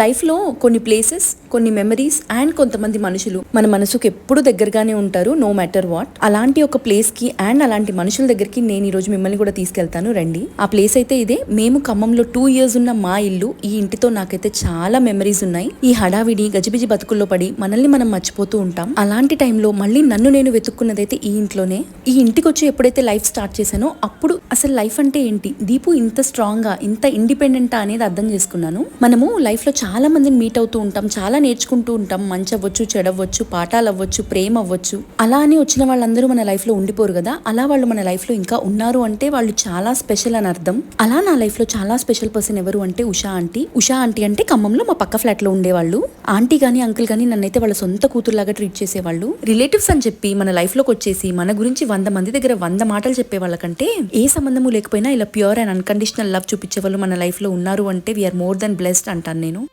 లైఫ్లో కొన్ని ప్లేసెస్, కొన్ని మెమరీస్ అండ్ కొంతమంది మనుషులు మన మనసుకు ఎప్పుడు దగ్గరగానే ఉంటారు, నో మ్యాటర్ వాట్. అలాంటి ఒక ప్లేస్ కి అండ్ అలాంటి మనుషుల దగ్గరికి నేను ఈ రోజు మిమ్మల్ని కూడా తీసుకెళ్తాను రండి. ఆ ప్లేస్ అయితే ఇదే. మేము ఖమ్మంలో 2 years ఉన్న మా ఇల్లు. ఈ ఇంటితో నాకైతే చాలా మెమరీస్ ఉన్నాయి. ఈ హడావిడి గజిబిజి బతుకుల్లో పడి మనల్ని మనం మర్చిపోతూ ఉంటాం. అలాంటి టైంలో మళ్ళీ నన్ను నేను వెతుక్కున్నదైతే ఈ ఇంట్లోనే. ఈ ఇంటికి వచ్చి ఎప్పుడైతే లైఫ్ స్టార్ట్ చేశానో అప్పుడు అసలు లైఫ్ అంటే ఏంటి, దీపు ఇంత స్ట్రాంగ్ గా ఇంత ఇండిపెండెంట్ అనేది అర్థం చేసుకున్నాను. మనము లైఫ్ లో చాలా మందిని మీట్ అవుతూ ఉంటాం, చాలా నేర్చుకుంటూ ఉంటాం. మంచి అవ్వచ్చు, చెడవచ్చు, పాఠాలు అవ్వచ్చు, ప్రేమ అవ్వచ్చు. అలా అని వచ్చిన వాళ్ళందరూ మన లైఫ్ లో ఉండిపోరు కదా. అలా వాళ్ళు మన లైఫ్ లో ఇంకా ఉన్నారు అంటే వాళ్ళు చాలా స్పెషల్ అని అర్థం. అలా నా లైఫ్ లో చాలా స్పెషల్ పర్సన్ ఎవరు అంటే ఉషా ఆంటీ. ఉషా ఆంటీ అంటే ఖమ్మంలో మా పక్క ఫ్లాట్ లో ఉండేవాళ్ళు. ఆంటీ గానీ అంకుల్ గానీ నన్నైతే వాళ్ళ సొంత కూతురులాగా ట్రీట్ చేసేవాళ్ళు. రిలేటివ్స్ అని చెప్పి మన లైఫ్ లోకి వచ్చేసి మన గురించి 100 మంది దగ్గర 100 మాటలు చెప్పే వాళ్ళకంటే ఏ సంబంధము లేకపోయినా ఇలా ప్యూర్ అండ్ అన్కండిషనల్ లవ్ చూపించే వాళ్ళు మన లైఫ్ లో ఉన్నారు అంటే వీఆర్ మోర్ దెన్ బ్లెస్డ్ అంటాను నేను.